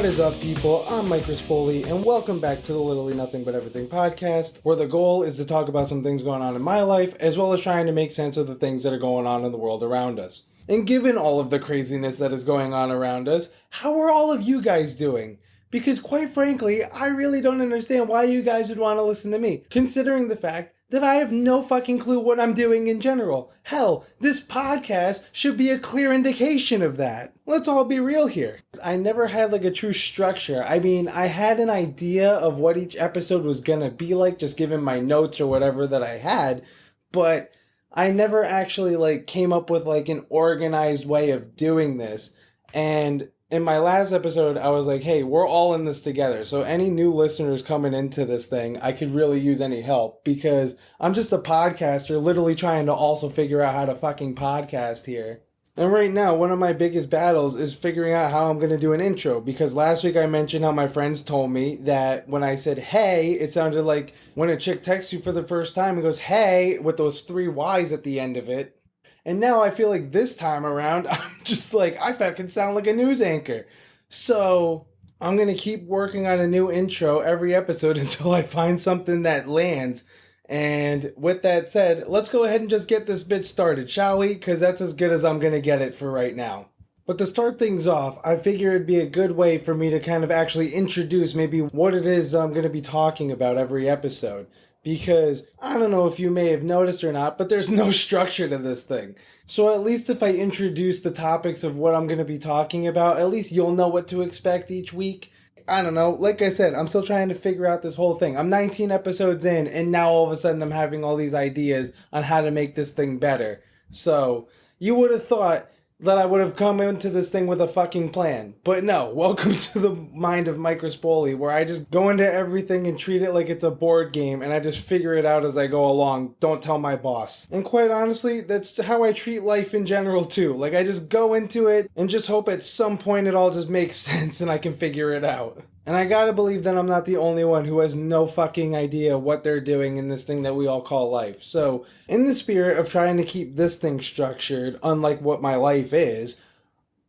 What is up, people? I'm Mike Rispoli, and welcome back to the Literally Nothing But Everything podcast, where the goal is to talk about some things going on in my life, as well as trying to make sense of the things that are going on in the world around us. And given all of the craziness that is going on around us, how are all of you guys doing? Because quite frankly, I really don't understand why you guys would want to listen to me, considering the fact that I have no fucking clue what I'm doing in general. Hell, this podcast should be a clear indication of that. Let's all be real here. I never had like a true structure. I mean, I had an idea of what each episode was gonna be like, just given my notes or whatever that I had, but I never actually like came up with like an organized way of doing this. And in my last episode, I was like, hey, we're all in this together. So any new listeners coming into this thing, I could really use any help because I'm just a podcaster literally trying to also figure out how to fucking podcast here. And right now, one of my biggest battles is figuring out how I'm going to do an intro, because last week I mentioned how my friends told me that when I said, hey, it sounded like when a chick texts you for the first time, it goes, hey, with those 3 Y's at the end of it. And now I feel like this time around, I'm just like, I fucking sound like a news anchor. So I'm going to keep working on a new intro every episode until I find something that lands. And with that said, let's go ahead and just get this bitch started, shall we? Because that's as good as I'm going to get it for right now. But to start things off, I figure it'd be a good way for me to kind of actually introduce maybe what it is I'm going to be talking about every episode. Because I don't know if you may have noticed or not, but there's no structure to this thing. So at least if I introduce the topics of what I'm going to be talking about, at least you'll know what to expect each week. I don't know. Like I said, I'm still trying to figure out this whole thing. I'm 19 episodes in, and now all of a sudden I'm having all these ideas on how to make this thing better. So you would have thought that I would have come into this thing with a fucking plan. But no, welcome to the mind of Mike Rispoli, where I just go into everything and treat it like it's a board game, and I just figure it out as I go along. Don't tell my boss. And quite honestly, that's how I treat life in general too. Like, I just go into it and just hope at some point it all just makes sense and I can figure it out. And I gotta believe that I'm not the only one who has no fucking idea what they're doing in this thing that we all call life. So, in the spirit of trying to keep this thing structured, unlike what my life is,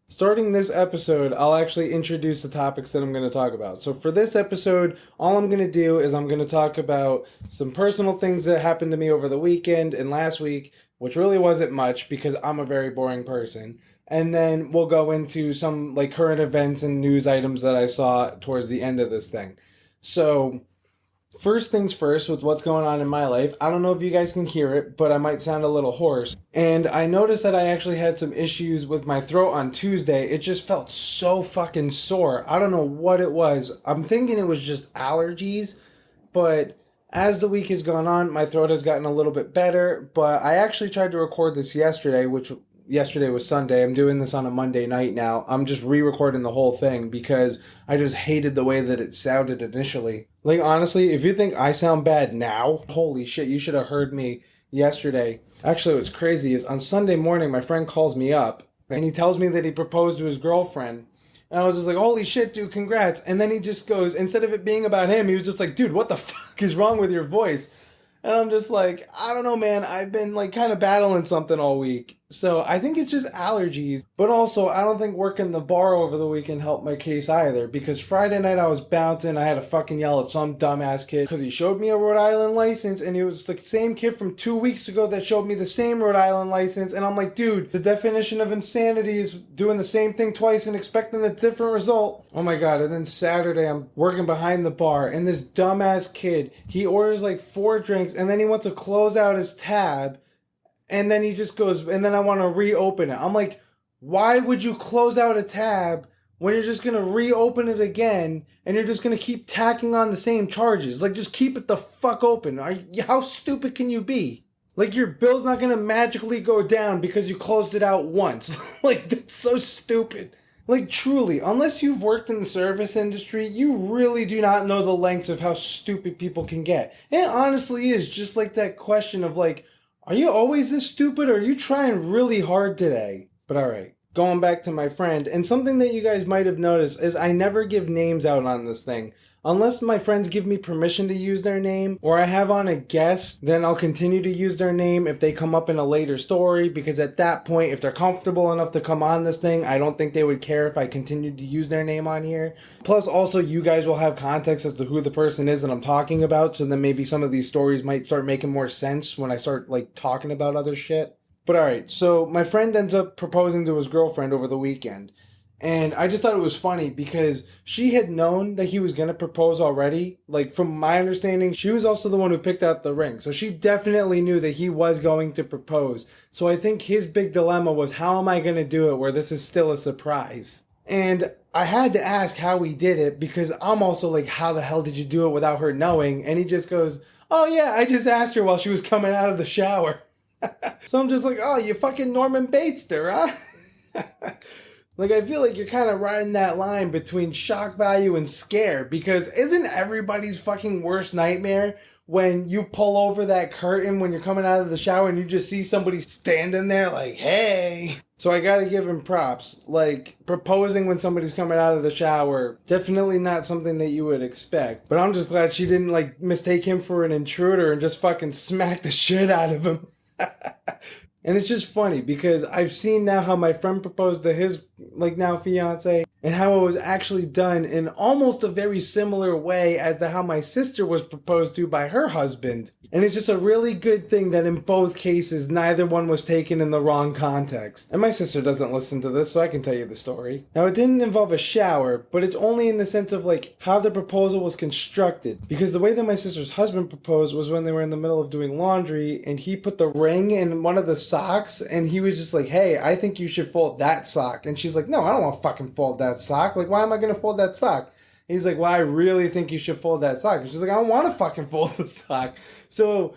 starting this episode, I'll actually introduce the topics that I'm going to talk about. So for this episode, all I'm going to do is I'm going to talk about some personal things that happened to me over the weekend and last week, which really wasn't much because I'm a very boring person. And then we'll go into some like current events and news items that I saw towards the end of this thing. So first things first with what's going on in my life. I don't know if you guys can hear it, but I might sound a little hoarse. And I noticed that I actually had some issues with my throat on Tuesday. It just felt so fucking sore. I don't know what it was. I'm thinking it was just allergies, but as the week has gone on, my throat has gotten a little bit better. But I actually tried to record this yesterday, which yesterday was Sunday. I'm doing this on a Monday night now. I'm just re-recording the whole thing because I just hated the way that it sounded initially. Like, honestly, if you think I sound bad now, holy shit, you should have heard me yesterday. Actually, what's crazy is on Sunday morning, my friend calls me up and he tells me that he proposed to his girlfriend. And I was just like, holy shit, dude, congrats. And then he just goes, instead of it being about him, he was just like, dude, what the fuck is wrong with your voice? And I'm just like, I don't know, man. I've been like kind of battling something all week. So I think it's just allergies. But also, I don't think working the bar over the weekend helped my case either. Because Friday night I was bouncing. I had to fucking yell at some dumbass kid because he showed me a Rhode Island license. And he was the same kid from 2 weeks ago that showed me the same Rhode Island license. And I'm like, dude, the definition of insanity is doing the same thing twice and expecting a different result. Oh my God. And then Saturday I'm working behind the bar. And this dumbass kid, he orders like 4 drinks. And then he wants to close out his tab. And then he just goes, and then I want to reopen it. I'm like, why would you close out a tab when you're just going to reopen it again and you're just going to keep tacking on the same charges? Like, just keep it the fuck open. How stupid can you be? Like, your bill's not going to magically go down because you closed it out once. Like, that's so stupid. Like, truly, unless you've worked in the service industry, you really do not know the lengths of how stupid people can get. It honestly is just like that question of like, are you always this stupid or are you trying really hard today? But alright, going back to my friend, and something that you guys might have noticed is I never give names out on this thing. Unless my friends give me permission to use their name, or I have on a guest, then I'll continue to use their name if they come up in a later story, because at that point, if they're comfortable enough to come on this thing, I don't think they would care if I continued to use their name on here. Plus, also, you guys will have context as to who the person is that I'm talking about, so then maybe some of these stories might start making more sense when I start, talking about other shit. But alright, so my friend ends up proposing to his girlfriend over the weekend. And I just thought it was funny because she had known that he was going to propose already. From my understanding, she was also the one who picked out the ring. So she definitely knew that he was going to propose. So I think his big dilemma was, how am I going to do it where this is still a surprise? And I had to ask how he did it, because I'm also like, how the hell did you do it without her knowing? And he just goes, oh yeah, I just asked her while she was coming out of the shower. So I'm just like, oh, you fucking Norman Bates'd her, huh? I feel like you're kind of riding that line between shock value and scare, because isn't everybody's fucking worst nightmare when you pull over that curtain when you're coming out of the shower and you just see somebody standing there like, hey? So I gotta give him props. Proposing when somebody's coming out of the shower, definitely not something that you would expect. But I'm just glad she didn't, mistake him for an intruder and just fucking smack the shit out of him. And it's just funny because I've seen now how my friend proposed to his, now fiance, and how it was actually done in almost a very similar way as to how my sister was proposed to by her husband. And it's just a really good thing that in both cases, neither one was taken in the wrong context. And my sister doesn't listen to this, so I can tell you the story. Now, it didn't involve a shower, but it's only in the sense of, how the proposal was constructed. Because the way that my sister's husband proposed was when they were in the middle of doing laundry, and he put the ring in one of the socks, and he was just like, hey, I think you should fold that sock. And she's like, no, I don't want to fucking fold that sock. Why am I going to fold that sock? And he's like, well, I really think you should fold that sock. And she's like, I don't want to fucking fold the sock. So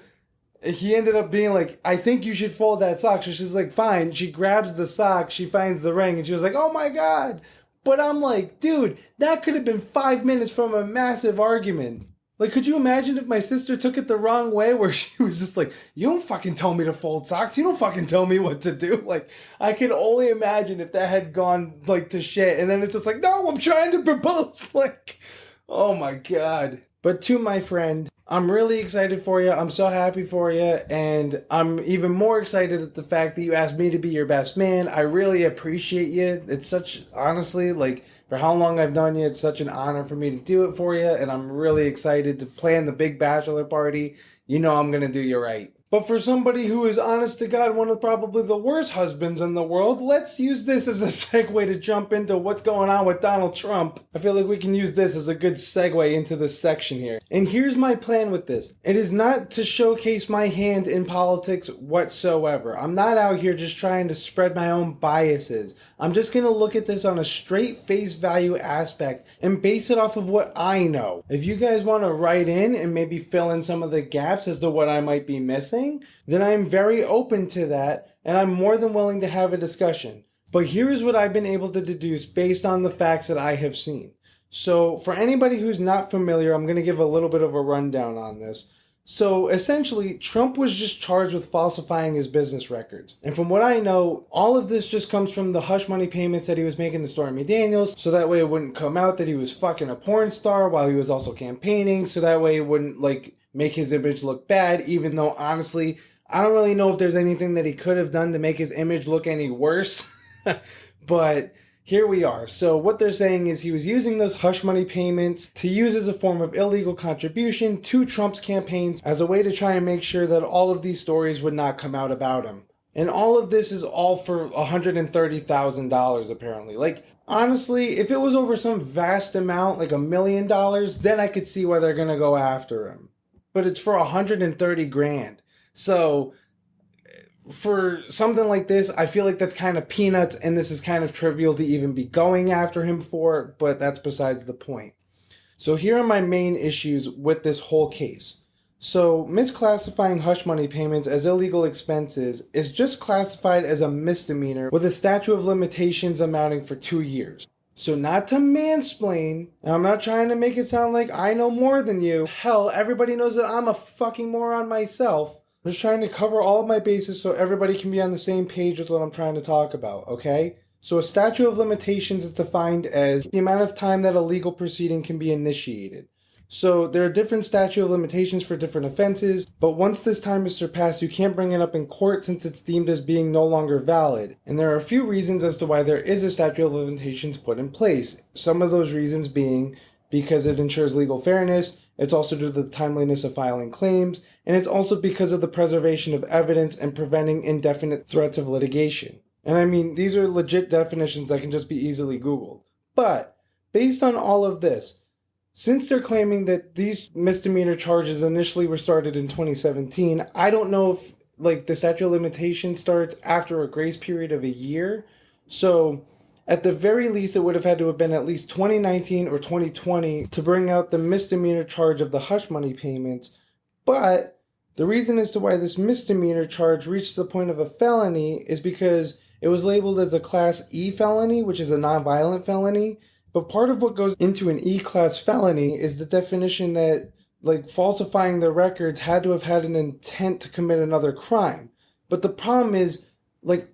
he ended up being like, I think you should fold that sock. So she's like, fine. She grabs the sock. She finds the ring. And she was like, oh my God. But I'm like, dude, that could have been 5 minutes from a massive argument. Could you imagine if my sister took it the wrong way, where she was just like, you don't fucking tell me to fold socks. You don't fucking tell me what to do. I can only imagine if that had gone, to shit. And then it's just like, no, I'm trying to propose. Oh my God. But to my friend, I'm really excited for you. I'm so happy for you. And I'm even more excited at the fact that you asked me to be your best man. I really appreciate you. It's honestly, for how long I've known you, it's such an honor for me to do it for you, and I'm really excited to plan the big bachelor party. You know I'm going to do you right. But for somebody who is, honest to God, one of probably the worst husbands in the world, let's use this as a segue to jump into what's going on with Donald Trump. I feel like we can use this as a good segue into this section here. And here's my plan with this. It is not to showcase my hand in politics whatsoever. I'm not out here just trying to spread my own biases. I'm just going to look at this on a straight face value aspect and base it off of what I know. If you guys want to write in and maybe fill in some of the gaps as to what I might be missing, then I'm very open to that, and I'm more than willing to have a discussion. But here is what I've been able to deduce based on the facts that I have seen. So for anybody who's not familiar, I'm going to give a little bit of a rundown on this. So essentially, Trump was just charged with falsifying his business records. And from what I know, all of this just comes from the hush money payments that he was making to Stormy Daniels, so that way it wouldn't come out that he was fucking a porn star while he was also campaigning, so that way it wouldn't, make his image look bad, even though, honestly, I don't really know if there's anything that he could have done to make his image look any worse. But here we are. So what they're saying is he was using those hush money payments to use as a form of illegal contribution to Trump's campaigns as a way to try and make sure that all of these stories would not come out about him. And all of this is all for $130,000 apparently. Honestly, if it was over some vast amount, $1 million, then I could see why they're going to go after him. But it's for $130,000. So for something like this, I feel like that's kind of peanuts, and this is kind of trivial to even be going after him for, but that's besides the point. So here are my main issues with this whole case. So misclassifying hush money payments as illegal expenses is just classified as a misdemeanor with a statute of limitations amounting for 2 years. So not to mansplain, and I'm not trying to make it sound like I know more than you. Hell, everybody knows that I'm a fucking moron myself. I'm just trying to cover all of my bases so everybody can be on the same page with what I'm trying to talk about, okay? So a statute of limitations is defined as the amount of time that a legal proceeding can be initiated. So there are different statute of limitations for different offenses, but once this time is surpassed, you can't bring it up in court since it's deemed as being no longer valid. And there are a few reasons as to why there is a statute of limitations put in place. Some of those reasons being because it ensures legal fairness, it's also due to the timeliness of filing claims, and it's also because of the preservation of evidence and preventing indefinite threats of litigation. And I mean, these are legit definitions that can just be easily Googled. But based on all of this, since they're claiming that these misdemeanor charges initially were started in 2017, I don't know if the statute of limitations starts after a grace period of a year. So at the very least, it would have had to have been at least 2019 or 2020 to bring out the misdemeanor charge of the hush money payments. But the reason as to why this misdemeanor charge reached the point of a felony is because it was labeled as a Class E felony, which is a nonviolent felony. But part of what goes into an E-class felony is the definition that, falsifying the records had to have had an intent to commit another crime. But the problem is,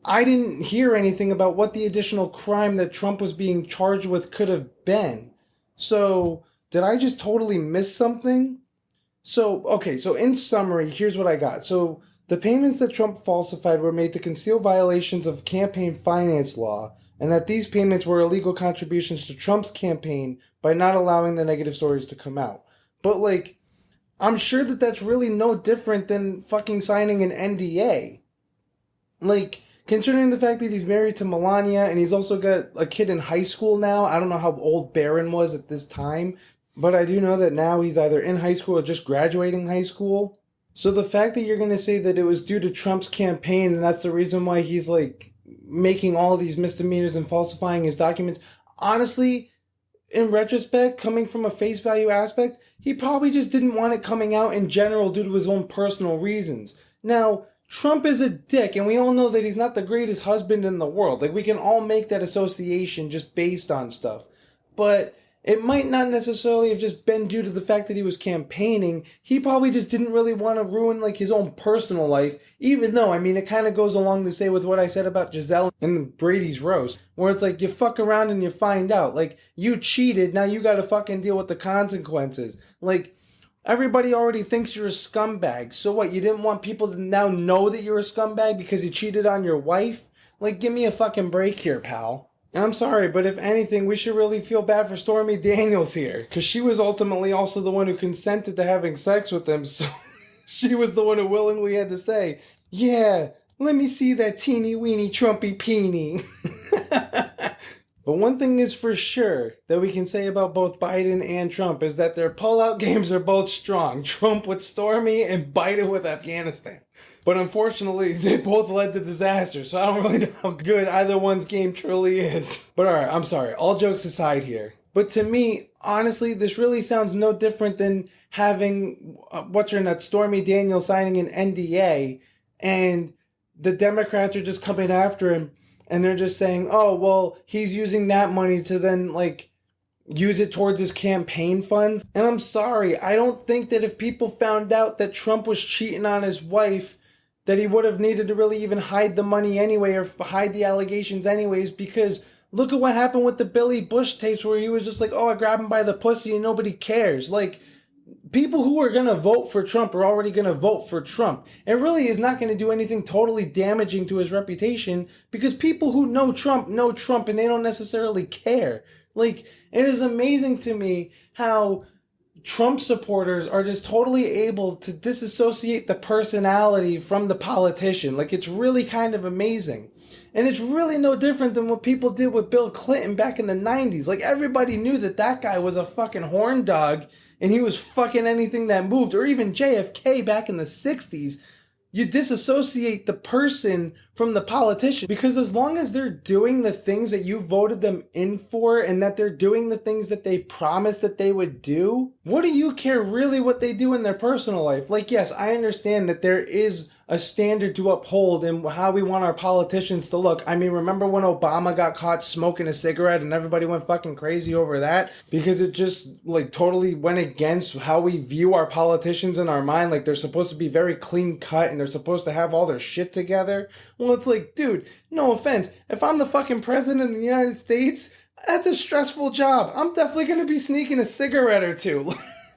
I didn't hear anything about what the additional crime that Trump was being charged with could have been. So, did I just totally miss something? So in summary, here's what I got. So, the payments that Trump falsified were made to conceal violations of campaign finance law, and that these payments were illegal contributions to Trump's campaign by not allowing the negative stories to come out. But, I'm sure that that's really no different than fucking signing an NDA. Considering the fact that he's married to Melania and he's also got a kid in high school now. I don't know how old Barron was at this time, but I do know that now he's either in high school or just graduating high school. So the fact that you're going to say that it was due to Trump's campaign and that's the reason why he's, making all these misdemeanors and falsifying his documents. Honestly, in retrospect, coming from a face value aspect, he probably just didn't want it coming out in general due to his own personal reasons. Now, Trump is a dick, and we all know that he's not the greatest husband in the world. We can all make that association just based on stuff. But it might not necessarily have just been due to the fact that he was campaigning. He probably just didn't really want to ruin his own personal life, even though, it kind of goes along to say with what I said about Giselle and Brady's roast, where it's you fuck around and you find out. You cheated, now you gotta fucking deal with the consequences. Everybody already thinks you're a scumbag. So what, you didn't want people to now know that you're a scumbag because you cheated on your wife? Give me a fucking break here, pal. And I'm sorry, but if anything, we should really feel bad for Stormy Daniels here. Because she was ultimately also the one who consented to having sex with him. So she was the one who willingly had to say, yeah, let me see that teeny weeny Trumpy peeny. But one thing is for sure that we can say about both Biden and Trump is that their pullout games are both strong. Trump with Stormy and Biden with Afghanistan. But unfortunately, they both led to disaster, so I don't really know how good either one's game truly is. But alright, I'm sorry, all jokes aside here. But to me, honestly, this really sounds no different than having, Stormy Daniels signing an NDA, and the Democrats are just coming after him, and they're just saying, oh, well, he's using that money to then, use it towards his campaign funds. And I'm sorry, I don't think that if people found out that Trump was cheating on his wife, that he would have needed to really even hide the money anyway or hide the allegations anyways, because look at what happened with the Billy Bush tapes where he was just oh, I grabbed him by the pussy and nobody cares. People who are going to vote for Trump are already going to vote for Trump. It really is not going to do anything totally damaging to his reputation because people who know Trump and they don't necessarily care. It is amazing to me how Trump supporters are just totally able to disassociate the personality from the politician. It's really kind of amazing. And it's really no different than what people did with Bill Clinton back in the 90s. Everybody knew that guy was a fucking horn dog and he was fucking anything that moved. Or even JFK back in the 60s. You disassociate the person from the politician because as long as they're doing the things that you voted them in for and that they're doing the things that they promised that they would do, what do you care really what they do in their personal life? Yes, I understand that there is a standard to uphold in how we want our politicians to look. Remember when Obama got caught smoking a cigarette and everybody went fucking crazy over that because it just totally went against how we view our politicians in our mind. They're supposed to be very clean cut and they're supposed to have all their shit together. Well, it's dude, no offense. If I'm the fucking president of the United States, that's a stressful job. I'm definitely going to be sneaking a cigarette or two.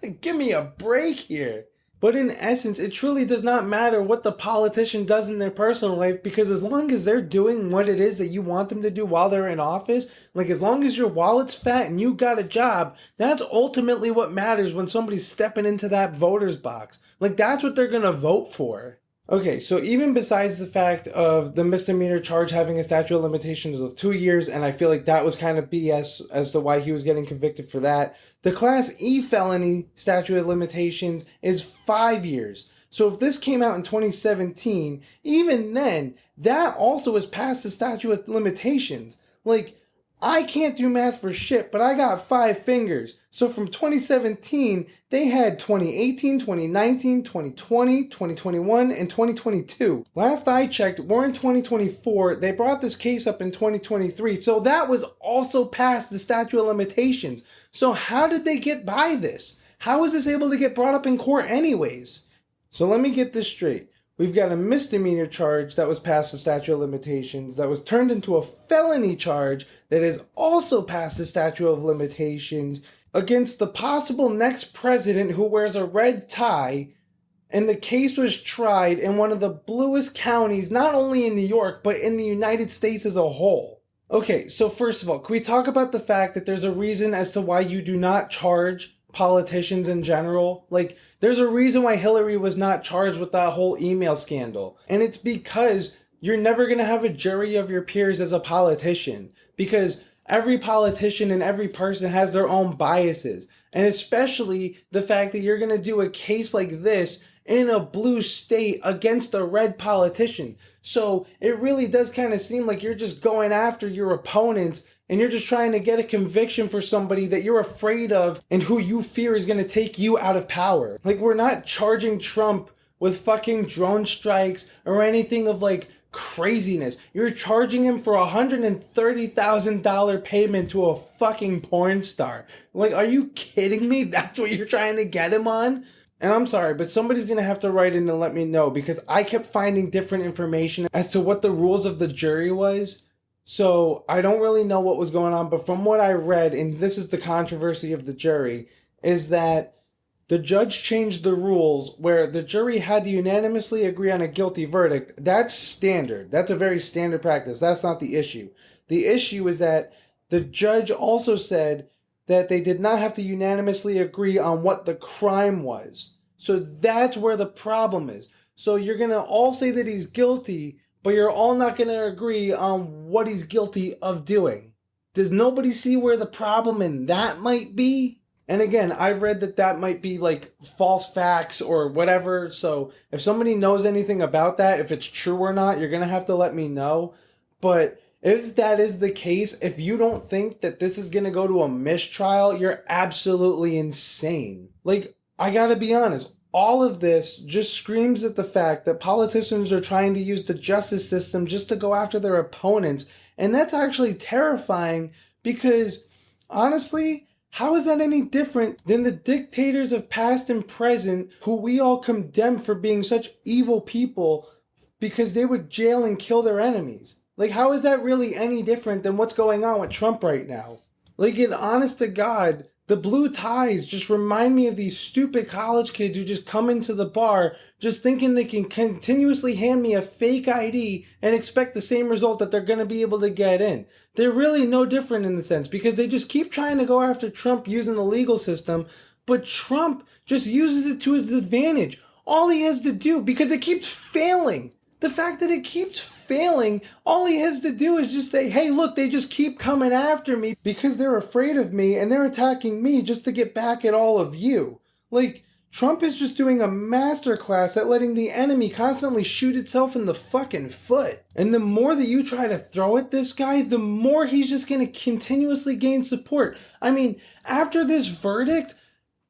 Give me a break here. But in essence, it truly does not matter what the politician does in their personal life, because as long as they're doing what it is that you want them to do while they're in office, like as long as your wallet's fat and you got a job, that's ultimately what matters when somebody's stepping into that voter's box. Like that's what they're gonna vote for. Okay, so even besides the fact of the misdemeanor charge having a statute of limitations of 2 years, and I feel like that was kind of BS as to why he was getting convicted for that, the Class E felony statute of limitations is 5 years. So if this came out in 2017, even then, that also is past the statute of limitations. Like, I can't do math for shit, but I got 5 fingers. So from 2017, they had 2018, 2019, 2020, 2021, and 2022. Last I checked, we're in 2024. They brought this case up in 2023. So that was also past the statute of limitations. So how did they get by this? How is this able to get brought up in court anyways? So let me get this straight. We've got a misdemeanor charge that was past the statute of limitations that was turned into a felony charge that is also past the statute of limitations against the possible next president who wears a red tie, and the case was tried in one of the bluest counties, not only in New York, but in the United States as a whole. Okay, so first of all, can we talk about the fact that there's a reason as to why you do not charge politicians in general? Like, there's a reason why Hillary was not charged with that whole email scandal. And it's because you're never going to have a jury of your peers as a politician. Because every politician and every person has their own biases. And especially the fact that you're going to do a case like this in a blue state against a red politician. So it really does kind of seem like you're just going after your opponents and you're just trying to get a conviction for somebody that you're afraid of and who you fear is going to take you out of power. Like, we're not charging Trump with fucking drone strikes or anything of like craziness. You're charging him for $130,000 payment to a fucking porn star. Like, are you kidding me? That's what you're trying to get him on? And I'm sorry, but somebody's going to have to write in and let me know, because I kept finding different information as to what the rules of the jury was. So I don't really know what was going on, but from what I read, and this is the controversy of the jury, is that the judge changed the rules where the jury had to unanimously agree on a guilty verdict. That's standard. That's a very standard practice. That's not the issue. The issue is that the judge also said that they did not have to unanimously agree on what the crime was. So that's where the problem is. So you're going to all say that he's guilty, but you're all not going to agree on what he's guilty of doing. Does nobody see where the problem in that might be? And again, I read that that might be like false facts or whatever. So if somebody knows anything about that, if it's true or not, you're going to have to let me know. But if that is the case, if you don't think that this is going to go to a mistrial, you're absolutely insane. Like, I got to be honest. All of this just screams at the fact that politicians are trying to use the justice system just to go after their opponents. And that's actually terrifying because, honestly, how is that any different than the dictators of past and present who we all condemn for being such evil people because they would jail and kill their enemies? Like, how is that really any different than what's going on with Trump right now? Like, in honest to God, the blue ties just remind me of these stupid college kids who just come into the bar just thinking they can continuously hand me a fake ID and expect the same result that they're going to be able to get in. They're really no different in the sense because they just keep trying to go after Trump using the legal system, but Trump just uses it to his advantage. All he has to do, because it keeps failing. The fact that it keeps failing, all he has to do is just say, hey, look, they just keep coming after me because they're afraid of me and they're attacking me just to get back at all of you. Like, Trump is just doing a masterclass at letting the enemy constantly shoot itself in the fucking foot. And the more that you try to throw at this guy, the more he's just going to continuously gain support. I mean, after this verdict,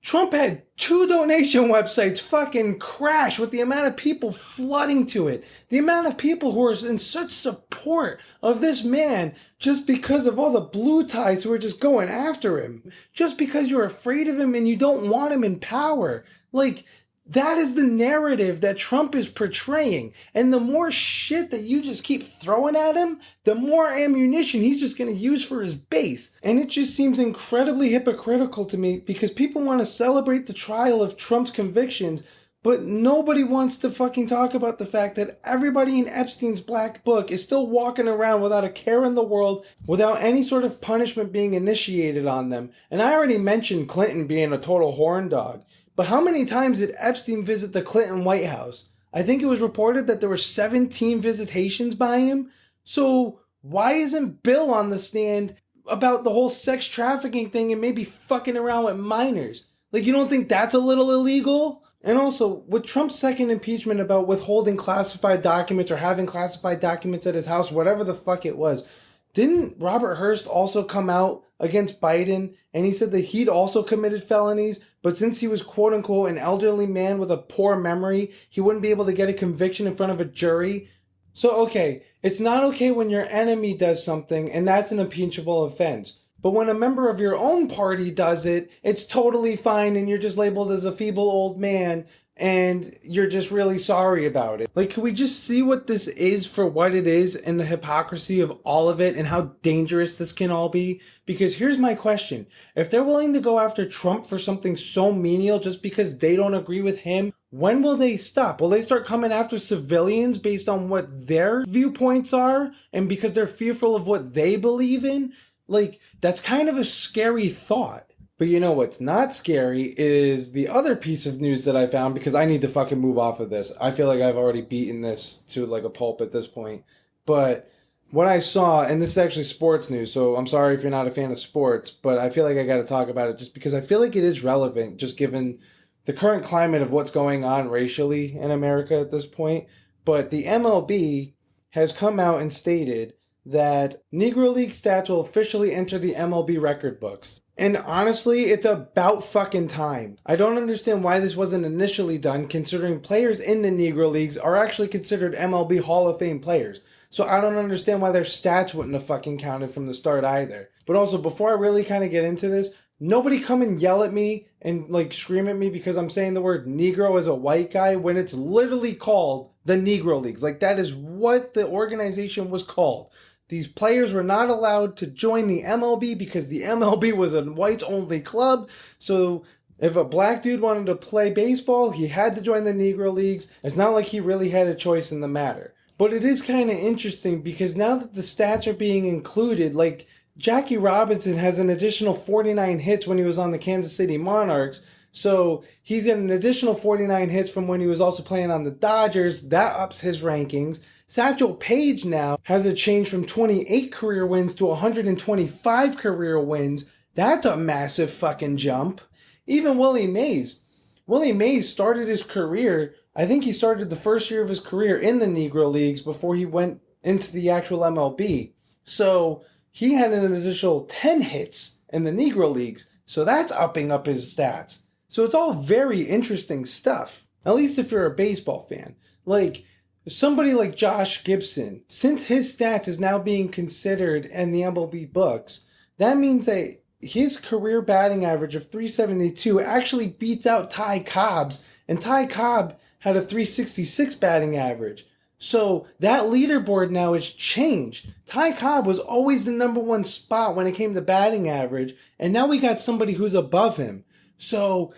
Trump had 2 donation websites fucking crash with the amount of people flooding to it. The amount of people who are in such support of this man just because of all the blue ties who are just going after him. Just because you're afraid of him and you don't want him in power. Like, That is the narrative that Trump is portraying. And the more shit that you just keep throwing at him, the more ammunition he's just going to use for his base. And it just seems incredibly hypocritical to me because people want to celebrate the trial of Trump's convictions, but nobody wants to fucking talk about the fact that everybody in Epstein's black book is still walking around without a care in the world, without any sort of punishment being initiated on them. And I already mentioned Clinton being a total horn dog. But how many times did Epstein visit the Clinton White House? I think it was reported that there were 17 visitations by him. So why isn't Bill on the stand about the whole sex trafficking thing and maybe fucking around with minors? Like, you don't think that's a little illegal? And also, with Trump's second impeachment about withholding classified documents or having classified documents at his house, whatever the fuck it was, didn't Robert Hearst also come out against Biden and he said that he'd also committed felonies, but since he was quote unquote an elderly man with a poor memory, he wouldn't be able to get a conviction in front of a jury? So okay, it's not okay when your enemy does something and that's an impeachable offense. But when a member of your own party does it, it's totally fine and you're just labeled as a feeble old man and you're just really sorry about it. Like, can we just see what this is for what it is and the hypocrisy of all of it and how dangerous this can all be? Because here's my question. If they're willing to go after Trump for something so menial just because they don't agree with him, when will they stop? Will they start coming after civilians based on what their viewpoints are and because they're fearful of what they believe in? Like, that's kind of a scary thought. But you know what's not scary is the other piece of news that I found, because I need to fucking move off of this. I feel like I've already beaten this to like a pulp at this point. But what I saw, and this is actually sports news, so I'm sorry if you're not a fan of sports, but I feel like I got to talk about it just because I feel like it is relevant, just given the current climate of what's going on racially in America at this point. But the MLB has come out and stated that Negro League stats will officially enter the MLB record books. And honestly, it's about fucking time. I don't understand why this wasn't initially done, considering players in the Negro Leagues are actually considered MLB Hall of Fame players. So I don't understand why their stats wouldn't have fucking counted from the start either. But also, before I really kind of get into this, nobody come and yell at me and like scream at me because I'm saying the word Negro as a white guy when it's literally called the Negro Leagues. Like, that is what the organization was called. These players were not allowed to join the MLB because the MLB was a whites-only club. So if a black dude wanted to play baseball, he had to join the Negro Leagues. It's not like he really had a choice in the matter. But it is kind of interesting because now that the stats are being included, like Jackie Robinson has an additional 49 hits when he was on the Kansas City Monarchs. So he's got an additional 49 hits from when he was also playing on the Dodgers. That ups his rankings. Satchel Paige now has a change from 28 career wins to 125 career wins. That's a massive fucking jump. Even Willie Mays. Willie Mays started his career, I think he started the first year of his career in the Negro Leagues before he went into the actual MLB. So he had an additional 10 hits in the Negro Leagues. So that's upping up his stats. So it's all very interesting stuff. At least if you're a baseball fan. Like, somebody like Josh Gibson, since his stats is now being considered in the MLB books, that means that his career batting average of 372 actually beats out Ty Cobb's, and Ty Cobb had a 366 batting average. So that leaderboard now has changed. Ty Cobb was always the number one spot when it came to batting average, and now we got somebody who's above him. So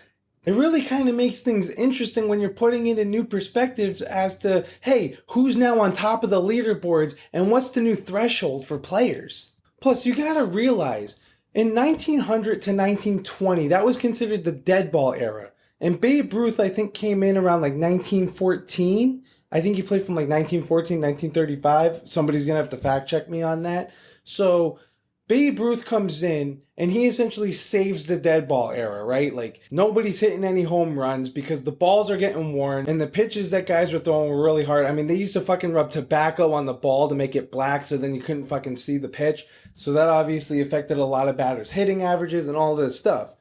it really kind of makes things interesting when you're putting it in new perspectives as to, hey, who's now on top of the leaderboards and what's the new threshold for players? Plus, you gotta realize, in 1900 to 1920, that was considered the dead ball era. And Babe Ruth, I think, came in around like 1914. I think he played from like 1914, 1935. Somebody's gonna have to fact check me on that. So Babe Ruth comes in and he essentially saves the dead ball era, right? Like, nobody's hitting any home runs because the balls are getting worn and the pitches that guys were throwing were really hard. I mean, they used to fucking rub tobacco on the ball to make it black so then you couldn't fucking see the pitch. So that obviously affected a lot of batters' hitting averages and all this stuff.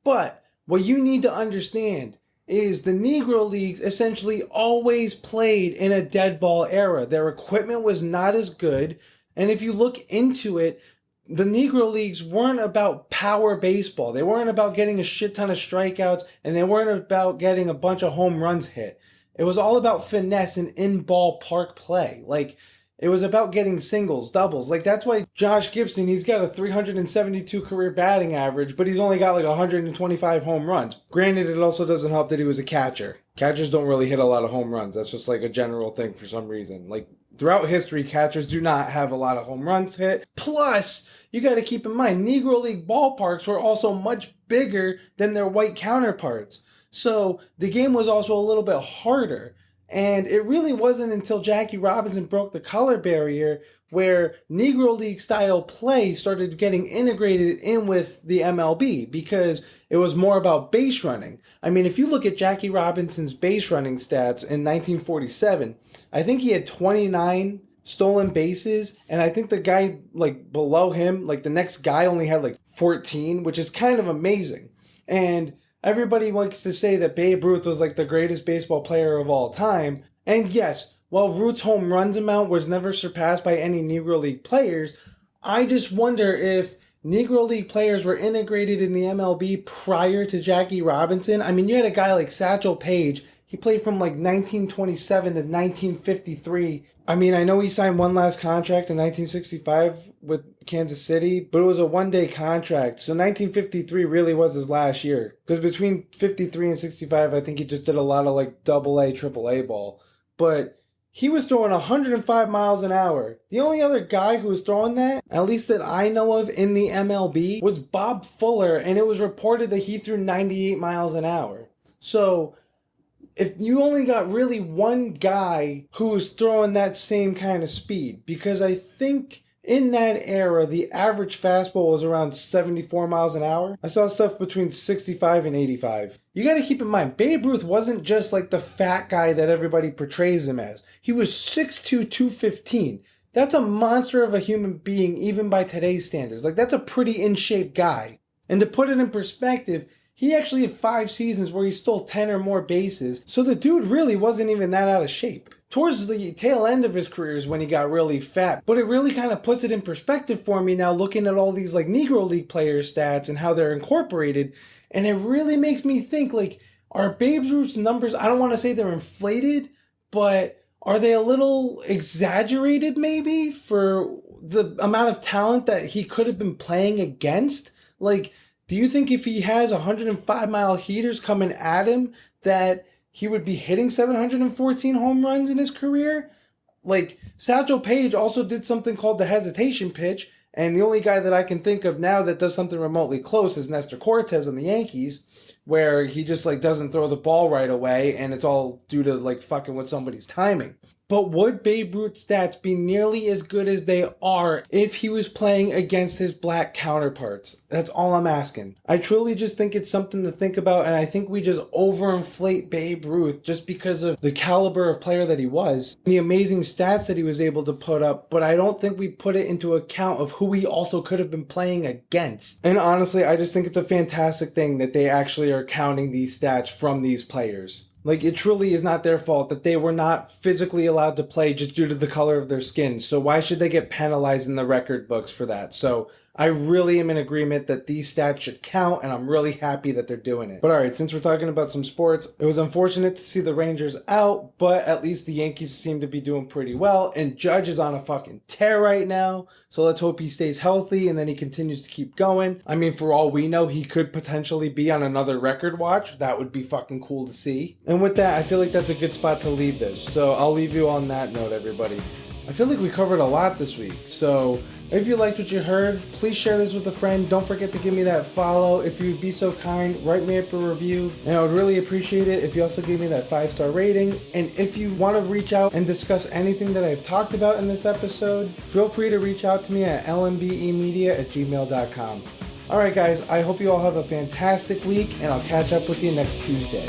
But what you need to understand is the Negro Leagues essentially always played in a dead ball era. Their equipment was not as good. And if you look into it, the Negro Leagues weren't about power baseball. They weren't about getting a shit ton of strikeouts, and they weren't about getting a bunch of home runs hit. It was all about finesse and in-ballpark play. Like, it was about getting singles, doubles. Like, that's why Josh Gibson, he's got a 372 career batting average, but he's only got like 125 home runs. Granted, it also doesn't help that he was a catcher. Catchers don't really hit a lot of home runs. That's just like a general thing for some reason. Like, throughout history, catchers do not have a lot of home runs hit. Plus, you got to keep in mind, Negro League ballparks were also much bigger than their white counterparts. So the game was also a little bit harder. And it really wasn't until Jackie Robinson broke the color barrier where Negro League style play started getting integrated in with the MLB, because it was more about base running. I mean, if you look at Jackie Robinson's base running stats in 1947, I think he had 29 stolen bases, and I think the guy like below him, like the next guy, only had like 14, which is kind of amazing. And everybody likes to say that Babe Ruth was like the greatest baseball player of all time. And yes, while Ruth's home runs amount was never surpassed by any Negro League players, I just wonder if Negro League players were integrated in the MLB prior to Jackie Robinson. I mean, you had a guy like Satchel Paige. He played from like 1927 to 1953. I mean, I know he signed one last contract in 1965 with Kansas City, but it was a one-day contract. So 1953 really was his last year. Because between 53 and 65, I think he just did a lot of like AA, AAA ball. But he was throwing 105 miles an hour. The only other guy who was throwing that, at least that I know of in the MLB, was Bob Fuller, and it was reported that he threw 98 miles an hour. So if you only got really one guy who was throwing that same kind of speed, because I think in that era, the average fastball was around 74 miles an hour. I saw stuff between 65 and 85. You got to keep in mind, Babe Ruth wasn't just like the fat guy that everybody portrays him as. He was 6'2", 215. That's a monster of a human being, even by today's standards. Like, that's a pretty in-shape guy. And to put it in perspective, he actually had 5 seasons where he stole 10 or more bases, so the dude really wasn't even that out of shape. Towards the tail end of his career is when he got really fat, but it really kind of puts it in perspective for me now, looking at all these like Negro League player stats and how they're incorporated, and it really makes me think, like, are Babe Ruth's numbers, I don't want to say they're inflated, but are they a little exaggerated maybe for the amount of talent that he could have been playing against? Like, do you think if he has 105-mile heaters coming at him that he would be hitting 714 home runs in his career? Like, Satchel Paige also did something called the hesitation pitch, and the only guy that I can think of now that does something remotely close is Nestor Cortez on the Yankees, where he just like doesn't throw the ball right away, and it's all due to like fucking with somebody's timing. But would Babe Ruth's stats be nearly as good as they are if he was playing against his black counterparts? That's all I'm asking. I truly just think it's something to think about, and I think we just overinflate Babe Ruth just because of the caliber of player that he was, the amazing stats that he was able to put up, but I don't think we put it into account of who he also could have been playing against. And honestly, I just think it's a fantastic thing that they actually are counting these stats from these players. Like, it truly is not their fault that they were not physically allowed to play just due to the color of their skin. So why should they get penalized in the record books for that? So I really am in agreement that these stats should count, and I'm really happy that they're doing it. But all right, since we're talking about some sports, it was unfortunate to see the Rangers out, but at least the Yankees seem to be doing pretty well, and Judge is on a fucking tear right now. So let's hope he stays healthy and then he continues to keep going. I mean, for all we know, he could potentially be on another record watch. That would be fucking cool to see. And with that, I feel like that's a good spot to leave this. So I'll leave you on that note, everybody. I feel like we covered a lot this week. So if you liked what you heard, please share this with a friend. Don't forget to give me that follow. If you'd be so kind, write me up a review. And I would really appreciate it if you also gave me that 5-star rating. And if you want to reach out and discuss anything that I've talked about in this episode, feel free to reach out to me at lmbemedia@gmail.com. All right, guys, I hope you all have a fantastic week, and I'll catch up with you next Tuesday.